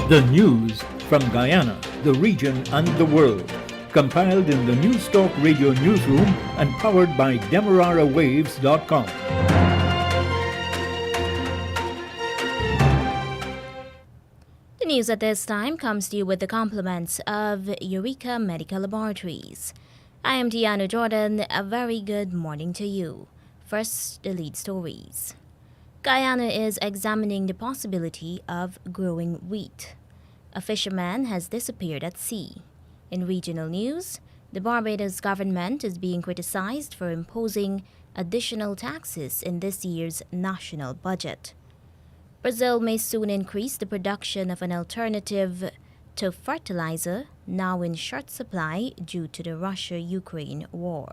The news from Guyana, the region and the world. Compiled in the News Talk Radio newsroom and powered by DemeraraWaves.com. The news at this time comes to you with the compliments of Eureka Medical Laboratories. I am Tiana Jordan. A very good morning to you. First, the lead stories. Guyana is examining the possibility of growing wheat. A fisherman has disappeared at sea. In regional news, the Barbados government is being criticized for imposing additional taxes in this year's national budget. Brazil may soon increase the production of an alternative to fertilizer, now in short supply due to the Russia-Ukraine war.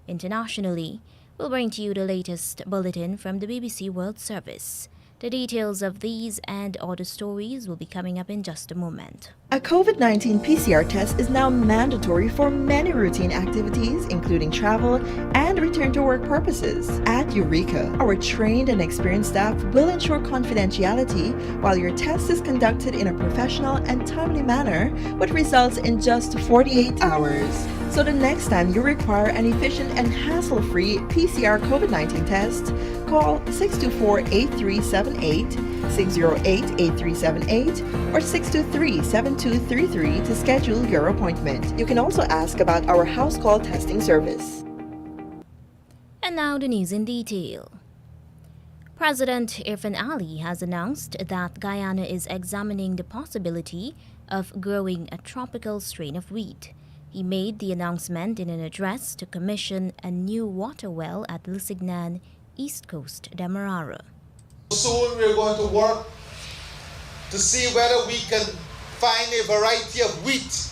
Internationally, we'll bring to you the latest bulletin from the BBC World Service. The details of these and other stories will be coming up in just a moment. A COVID-19 PCR test is now mandatory for many routine activities, including travel and return to work purposes. At Eureka, our trained and experienced staff will ensure confidentiality while your test is conducted in a professional and timely manner with results in just 48 hours. So the next time you require an efficient and hassle-free PCR COVID-19 test, call 624-8378, 608-8378, or 623-7233 to schedule your appointment. You can also ask about our house call testing service. And now the news in detail. President Irfan Ali has announced that Guyana is examining the possibility of growing a tropical strain of wheat. He made the announcement in an address to commission a new water well at Lusignan, East Coast, Demerara. Soon we're going to work to see whether we can find a variety of wheat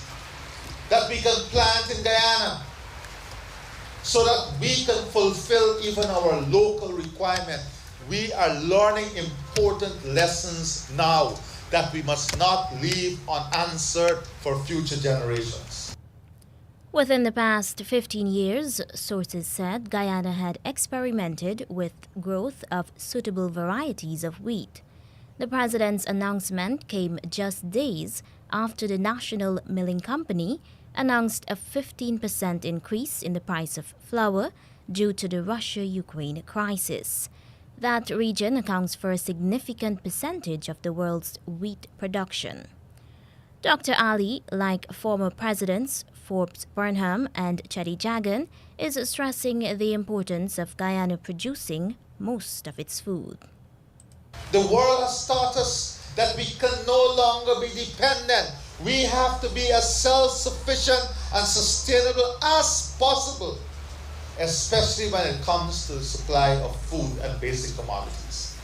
that we can plant in Guyana so that we can fulfill even our local requirement. We are learning important lessons now that we must not leave unanswered for future generations. Within the past 15 years, sources said Guyana had experimented with growth of suitable varieties of wheat. The president's announcement came just days after the National Milling Company announced a 15% increase in the price of flour due to the Russia-Ukraine crisis. That region accounts for a significant percentage of the world's wheat production. Dr. Ali, like former presidents Forbes Burnham and Chetty Jagan, is stressing the importance of Guyana producing most of its food. The world has taught us that we can no longer be dependent. We have to be as self-sufficient and sustainable as possible, especially when it comes to the supply of food and basic commodities.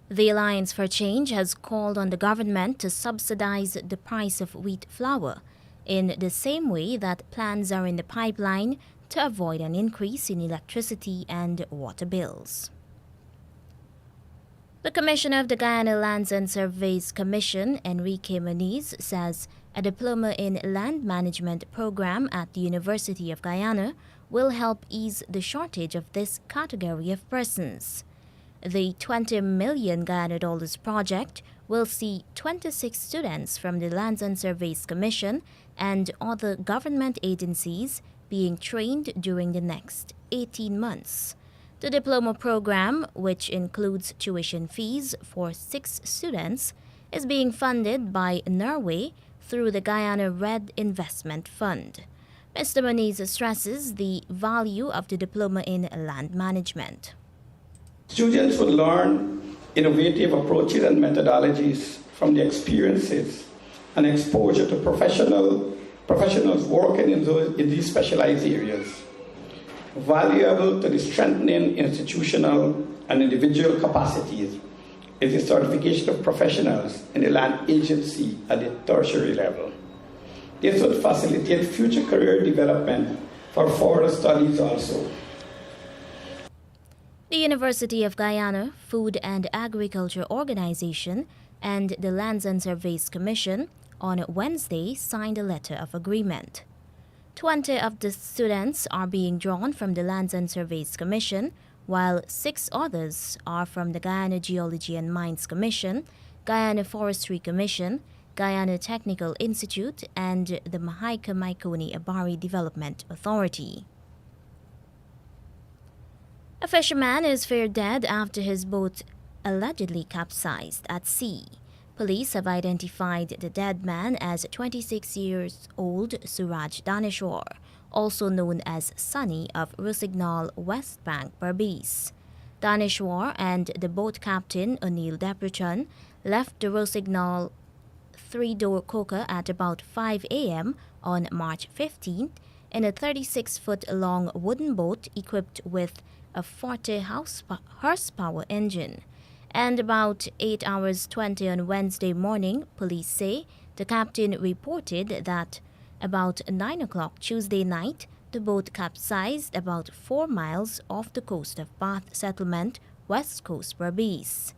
The Alliance for Change has called on the government to subsidize the price of wheat flour in the same way that plans are in the pipeline to avoid an increase in electricity and water bills. The Commissioner of the Guyana Lands and Surveys Commission, Enrique Muniz, says a diploma in land management program at the University of Guyana will help ease the shortage of this category of persons. The $20 million Guyana dollars project will see 26 students from the Lands and Surveys Commission and other government agencies being trained during the next 18 months. The diploma program, which includes tuition fees for 6 students, is being funded by Norway through the Guyana Red Investment Fund. Mr. Muniz stresses the value of the diploma in land management. Students will learn innovative approaches and methodologies from the experiences and exposure to professionals working in these specialized areas. Valuable to the strengthening institutional and individual capacities is the certification of professionals in the land agency at the tertiary level. This would facilitate future career development for further studies also. The University of Guyana, Food and Agriculture Organization, and the Lands and Surveys Commission on Wednesday signed a letter of agreement. 20 of the students are being drawn from the Lands and Surveys Commission, while 6 others are from the Guyana Geology and Mines Commission Guyana Forestry Commission, Guyana Technical Institute, and the Mahika-Maikoni-Abari Development Authority. A fisherman is feared dead after his boat allegedly capsized at sea. Police have identified the dead man as 26 years old Suraj Daneshwar, also known as Sunny of Rusignol, West Bank, Berbice. Daneshwar and the boat captain O'Neill Deprichan left the Rusignol three-door coker at about 5 a.m. on March 15th in a 36-foot-long wooden boat equipped with a 40-horsepower engine. And about 8 hours 20 on Wednesday morning, police say the captain reported that about 9 o'clock Tuesday night, the boat capsized about 4 miles off the coast of Bath Settlement, West Coast, Berbice.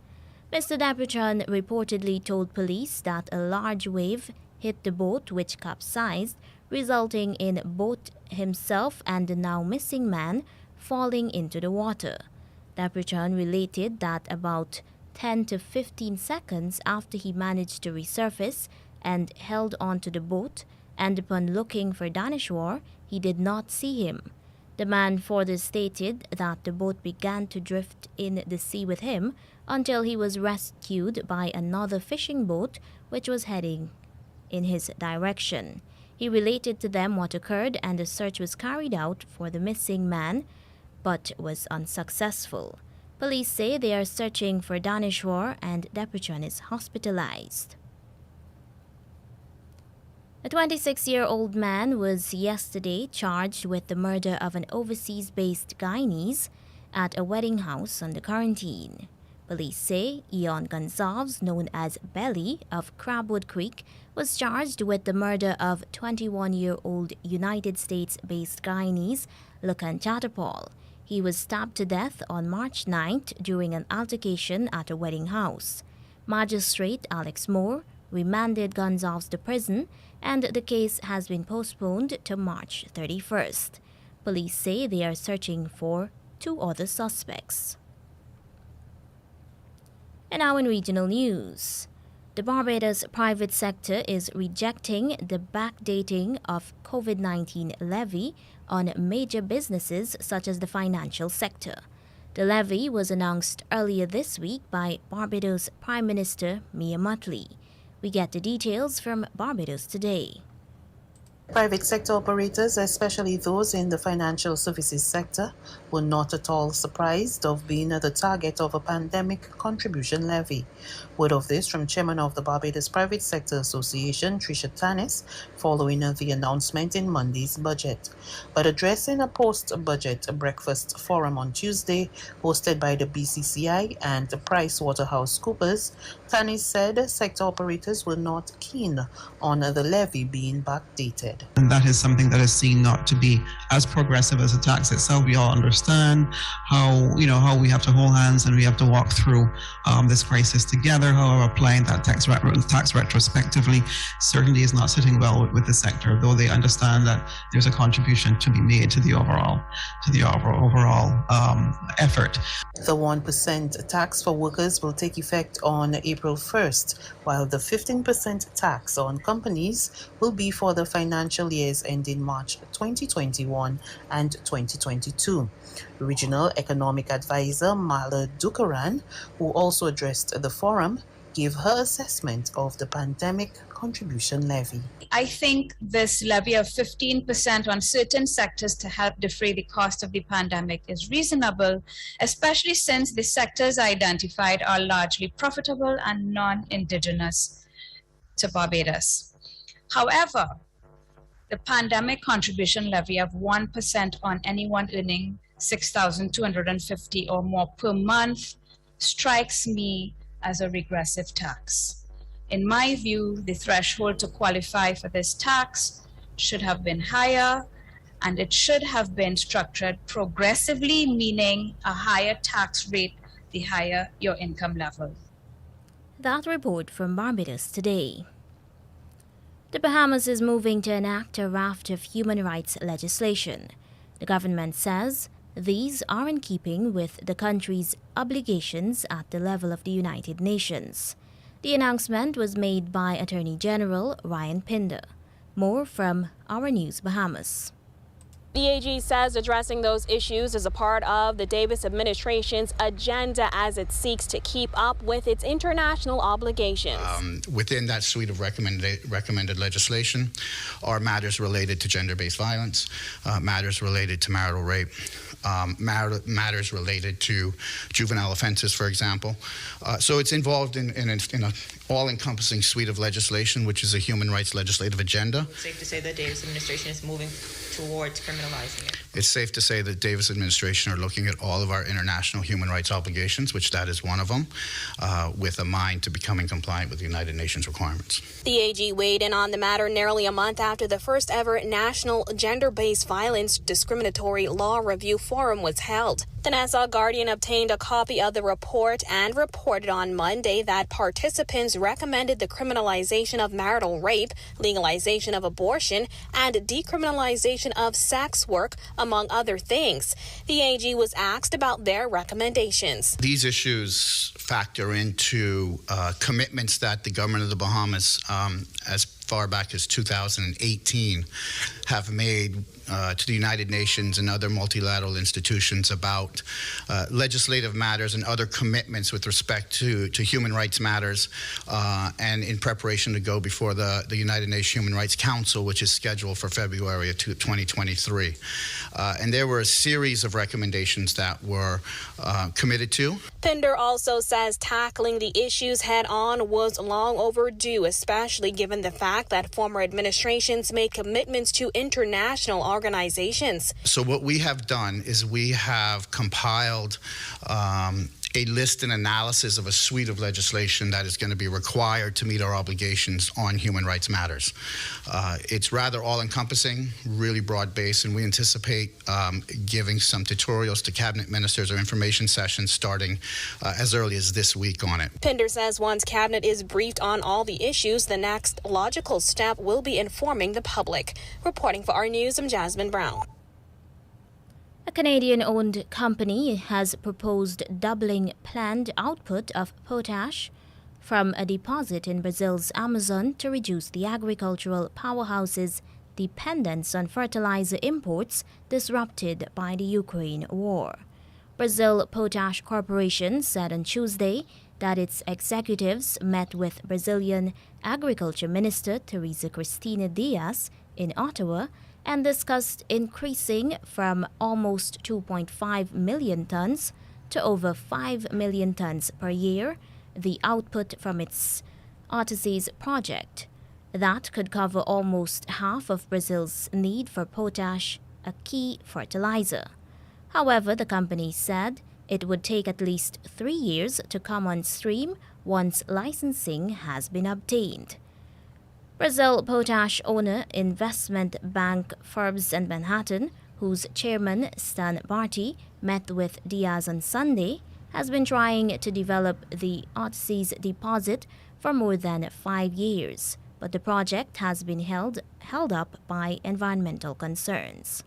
Mr. Deprichan reportedly told police that a large wave hit the boat which capsized, resulting in both himself and the now missing man falling into the water. Deprichan related that about 10 to 15 seconds after he managed to resurface and held onto the boat, and upon looking for Daneshwar, he did not see him. The man further stated that the boat began to drift in the sea with him until he was rescued by another fishing boat which was heading in his direction. He related to them what occurred, and a search was carried out for the missing man, but was unsuccessful. Police say they are searching for Daneshwar, and Deprichan is hospitalized. A 26-year-old man was yesterday charged with the murder of an overseas-based Guyanese at a wedding house under quarantine. Police say Eon Gonzalez, known as Belly of Crabwood Creek, was charged with the murder of 21-year-old United States-based Guyanese Lucan Chatterpal. He was stabbed to death on March 9th during an altercation at a wedding house. Magistrate Alex Moore remanded Gonzalez to prison, and the case has been postponed to March 31st. Police say they are searching for 2 other suspects. And now in regional news, the Barbados private sector is rejecting the backdating of COVID-19 levy on major businesses such as the financial sector. The levy was announced earlier this week by Barbados Prime Minister Mia Mottley. We get the details from Barbados Today. Private sector operators, especially those in the financial services sector, were not at all surprised of being the target of a pandemic contribution levy. Word of this from Chairman of the Barbados Private Sector Association, Tricia Tannis, following the announcement in Monday's budget. But addressing a post-budget breakfast forum on Tuesday, hosted by the BCCI and PricewaterhouseCoopers, Tannis said sector operators were not keen on the levy being backdated. And that is something that is seen not to be as progressive as the tax itself. We all understand how we have to hold hands and we have to walk through this crisis together. However, applying that tax retrospectively certainly is not sitting well with the sector, though they understand that there's a contribution to be made to the overall effort. The 1% tax for workers will take effect on April 1st, while the 15% tax on companies will be for the financial years ending March 2021 and 2022. Regional Economic Advisor Mala Dukaran, who also addressed the forum, gave her assessment of the pandemic contribution levy. I think this levy of 15% on certain sectors to help defray the cost of the pandemic is reasonable, especially since the sectors identified are largely profitable and non-indigenous to Barbados. However, the pandemic contribution levy of 1% on anyone earning $6,250 or more per month strikes me as a regressive tax. In my view, the threshold to qualify for this tax should have been higher, and it should have been structured progressively, meaning a higher tax rate the higher your income level. That report from Barbados Today. The Bahamas is moving to enact a raft of human rights legislation. The government says these are in keeping with the country's obligations at the level of the United Nations. The announcement was made by Attorney General Ryan Pinder. More from our News Bahamas. The AG says addressing those issues is a part of the Davis administration's agenda as it seeks to keep up with its international obligations. Within that suite of recommended legislation are matters related to gender-based violence, matters related to marital rape, matters related to juvenile offenses, for example. So it's involved in an all-encompassing suite of legislation, which is a human rights legislative agenda. It's safe to say that Davis administration is moving towards criminalizing it. It's safe to say that Davis administration are looking at all of our international human rights obligations, which that is one of them, with a mind to becoming compliant with the United Nations requirements. The AG weighed in on the matter nearly a month after the first ever National Gender-Based Violence Discriminatory Law Review Forum was held. The Nassau Guardian obtained a copy of the report and reported on Monday that participants recommended the criminalization of marital rape, legalization of abortion, and decriminalization of sex work, among other things. The AG was asked about their recommendations. These issues factor into commitments that the government of the Bahamas, as far back as 2018, have made to the United Nations and other multilateral institutions about legislative matters and other commitments with respect to human rights matters, and in preparation to go before the United Nations Human Rights Council, which is scheduled for February of 2023. And there were a series of recommendations that were committed to. Pinder also says tackling the issues head on was long overdue, especially given the fact that former administrations made commitments to international organizations. So what we have done is we have compiled a list and analysis of a suite of legislation that is going to be required to meet our obligations on human rights matters. It's rather all-encompassing, really broad-based, and we anticipate giving some tutorials to cabinet ministers or information sessions starting as early as this week on it. Pinder says once cabinet is briefed on all the issues, the next logical step will be informing the public. Reporting for our news, I'm Jasmine Brown. A Canadian-owned company has proposed doubling planned output of potash from a deposit in Brazil's Amazon to reduce the agricultural powerhouse's dependence on fertilizer imports disrupted by the Ukraine war. Brazil Potash Corporation said on Tuesday that its executives met with Brazilian Agriculture Minister Teresa Cristina Dias in Ottawa and discussed increasing from almost 2.5 million tons to over 5 million tons per year the output from its Autosys project. That could cover almost half of Brazil's need for potash, a key fertilizer. However, the company said it would take at least 3 years to come on stream once licensing has been obtained. Brazil Potash owner investment bank Forbes and Manhattan, whose chairman Stan Barty met with Diaz on Sunday, has been trying to develop the Autosys deposit for more than 5 years, but the project has been held up by environmental concerns.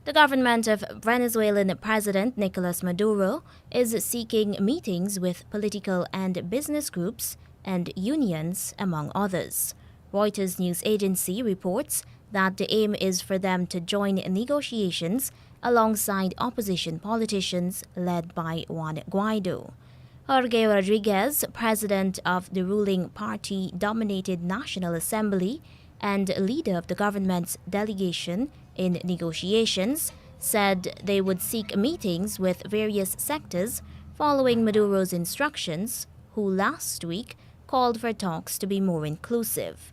The government of Venezuelan President Nicolas Maduro is seeking meetings with political and business groups and unions, among others. Reuters news agency reports that the aim is for them to join negotiations alongside opposition politicians led by Juan Guaido. Jorge Rodriguez, president of the ruling party-dominated National Assembly and leader of the government's delegation in negotiations, said they would seek meetings with various sectors following Maduro's instructions, who last week called for talks to be more inclusive.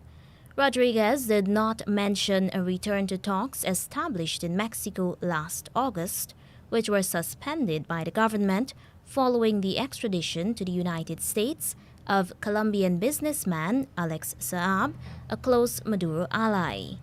Rodriguez did not mention a return to talks established in Mexico last August, which were suspended by the government following the extradition to the United States of Colombian businessman Alex Saab, a close Maduro ally.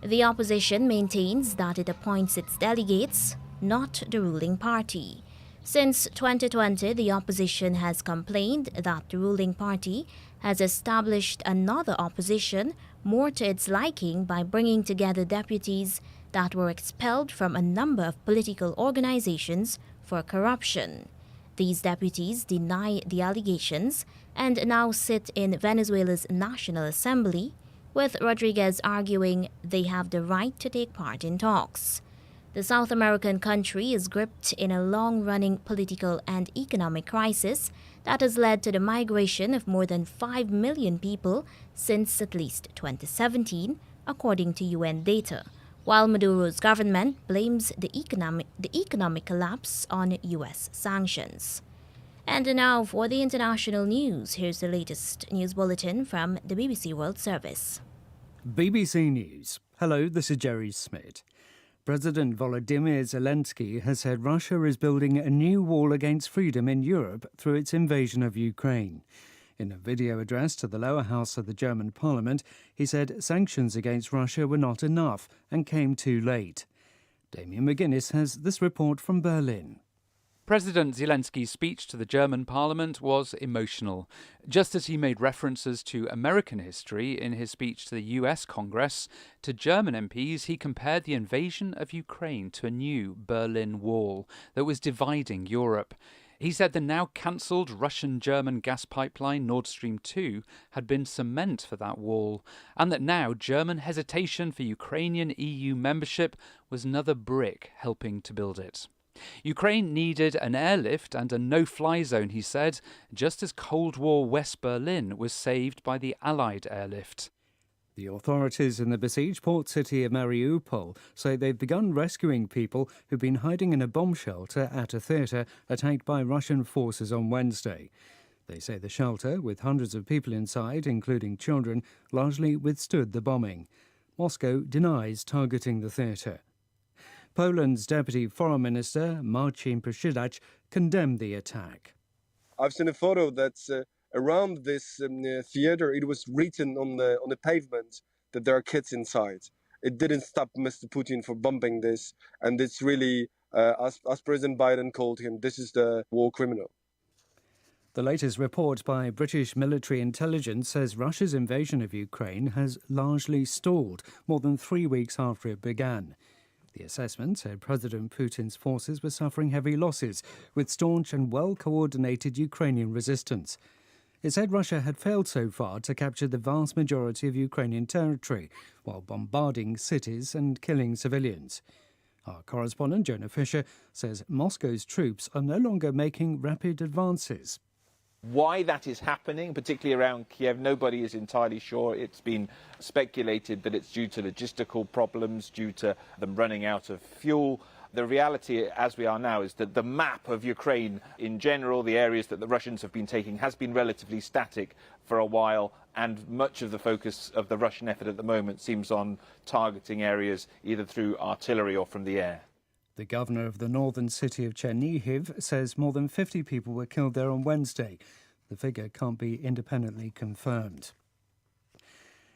The opposition maintains that it appoints its delegates, not the ruling party. Since 2020, the opposition has complained that the ruling party has established another opposition more to its liking by bringing together deputies that were expelled from a number of political organizations for corruption. These deputies deny the allegations and now sit in Venezuela's National Assembly, with Rodriguez arguing they have the right to take part in talks. The South American country is gripped in a long-running political and economic crisis that has led to the migration of more than 5 million people since at least 2017, according to UN data, while Maduro's government blames the economic collapse on U.S. sanctions. And now for the international news, here's the latest news bulletin from the BBC World Service. BBC News. Hello, this is Jerry Smith. President Volodymyr Zelensky has said Russia is building a new wall against freedom in Europe through its invasion of Ukraine. In a video address to the lower house of the German parliament, he said sanctions against Russia were not enough and came too late. Damien McGuinness has this report from Berlin. President Zelensky's speech to the German parliament was emotional. Just as he made references to American history in his speech to the US Congress, to German MPs he compared the invasion of Ukraine to a new Berlin Wall that was dividing Europe. He said the now cancelled Russian-German gas pipeline Nord Stream 2 had been cement for that wall, and that now German hesitation for Ukrainian EU membership was another brick helping to build it. Ukraine needed an airlift and a no-fly zone, he said, just as Cold War West Berlin was saved by the Allied airlift. The authorities in the besieged port city of Mariupol say they've begun rescuing people who've been hiding in a bomb shelter at a theatre attacked by Russian forces on Wednesday. They say the shelter, with hundreds of people inside, including children, largely withstood the bombing. Moscow denies targeting the theatre. Poland's Deputy Foreign Minister, Marcin Przydacz, condemned the attack. I've seen a photo that's around this theatre. It was written on the pavement that there are kids inside. It didn't stop Mr. Putin from bombing this, and it's really, as President Biden called him, this is the war criminal. The latest report by British military intelligence says Russia's invasion of Ukraine has largely stalled more than 3 weeks after it began. The assessment said President Putin's forces were suffering heavy losses, with staunch and well-coordinated Ukrainian resistance. It said Russia had failed so far to capture the vast majority of Ukrainian territory, while bombarding cities and killing civilians. Our correspondent, Jonah Fisher, says Moscow's troops are no longer making rapid advances. Why that is happening, particularly around Kiev, nobody is entirely sure. It's been speculated that it's due to logistical problems, due to them running out of fuel. The reality, as we are now, is that the map of Ukraine in general, the areas that the Russians have been taking, has been relatively static for a while, and much of the focus of the Russian effort at the moment seems on targeting areas either through artillery or from the air. The governor of the northern city of Chernihiv says more than 50 people were killed there on Wednesday. The figure can't be independently confirmed.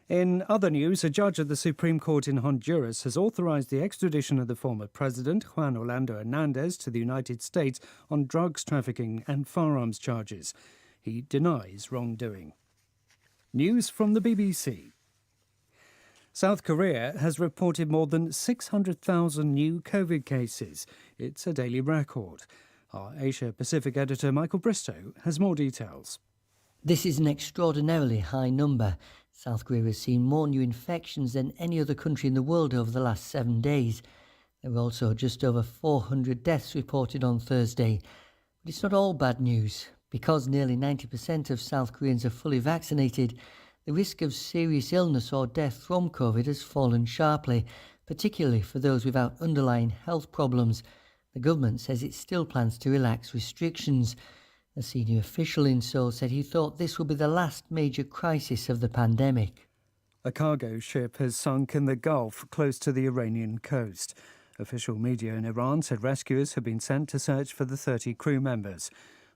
In other news, a judge at the Supreme Court in Honduras has authorized the extradition of the former president, Juan Orlando Hernandez, to the United States on drugs trafficking and firearms charges. He denies wrongdoing. News from the BBC. South Korea has reported more than 600,000 new COVID cases. It's a daily record. Our Asia-Pacific editor Michael Bristow has more details. This is an extraordinarily high number. South Korea has seen more new infections than any other country in the world over the last 7 days. There were also just over 400 deaths reported on Thursday. But it's not all bad news. Because nearly 90% of South Koreans are fully vaccinated, the risk of serious illness or death from COVID has fallen sharply, particularly for those without underlying health problems. The government says it still plans to relax restrictions. A senior official in Seoul said he thought this will be the last major crisis of the pandemic. A cargo ship has sunk in the Gulf close to the Iranian coast. Official media in Iran said rescuers have been sent to search for the 30 crew members.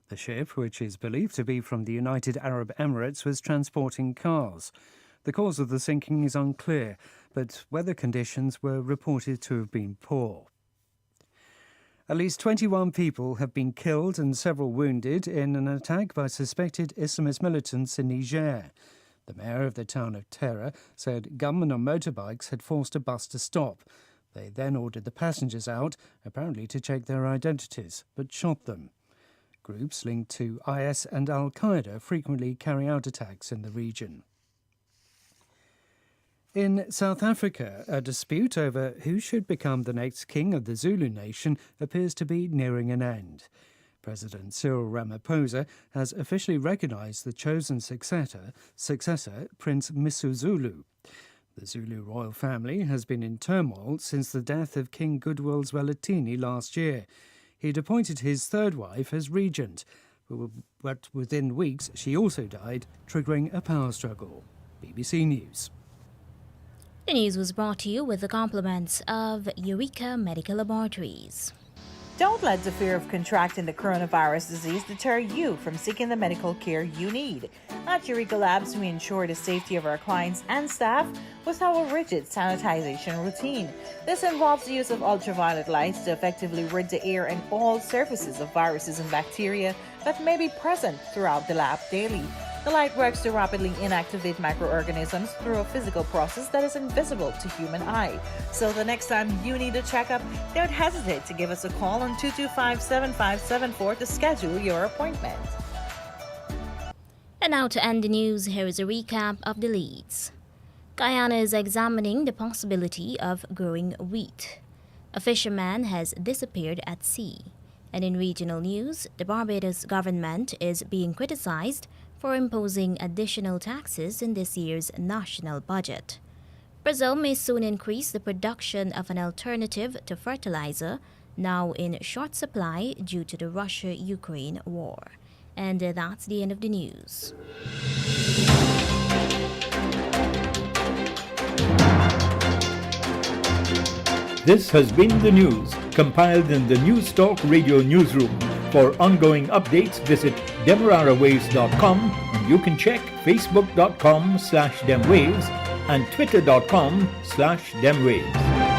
The ship, which is believed to be from the United Arab Emirates, was transporting cars. The cause of the sinking is unclear, but weather conditions were reported to have been poor. At least 21 people have been killed and several wounded in an attack by suspected Islamist militants in Niger. The mayor of the town of Terra said gunmen on motorbikes had forced a bus to stop. They then ordered the passengers out, apparently to check their identities, but shot them. Groups linked to IS and Al-Qaeda frequently carry out attacks in the region. In South Africa, a dispute over who should become the next king of the Zulu nation appears to be nearing an end. President Cyril Ramaphosa has officially recognised the chosen successor, Prince Misuzulu. The Zulu royal family has been in turmoil since the death of King Goodwill Zwelithini last year. He'd appointed his third wife as regent, but within weeks she also died, triggering a power struggle. BBC News. The news was brought to you with the compliments of Eureka Medical Laboratories. Don't let the fear of contracting the coronavirus disease deter you from seeking the medical care you need. At Eureka Labs, we ensure the safety of our clients and staff with our rigid sanitization routine. This involves the use of ultraviolet lights to effectively rid the air and all surfaces of viruses and bacteria that may be present throughout the lab daily. The light works to rapidly inactivate microorganisms through a physical process that is invisible to human eye. So the next time you need a checkup, don't hesitate to give us a call on 225-7574 to schedule your appointment. And now to end the news, here is a recap of the leads. Guyana is examining the possibility of growing wheat. A fisherman has disappeared at sea. And in regional news, the Barbados government is being criticized for imposing additional taxes in this year's national budget. Brazil may soon increase the production of an alternative to fertilizer, now in short supply due to the Russia-Ukraine war. And that's the end of the news. This has been the news, compiled in the News Talk Radio newsroom. For ongoing updates, visit demerarawaves.com, and you can check facebook.com/demwaves and twitter.com/demwaves.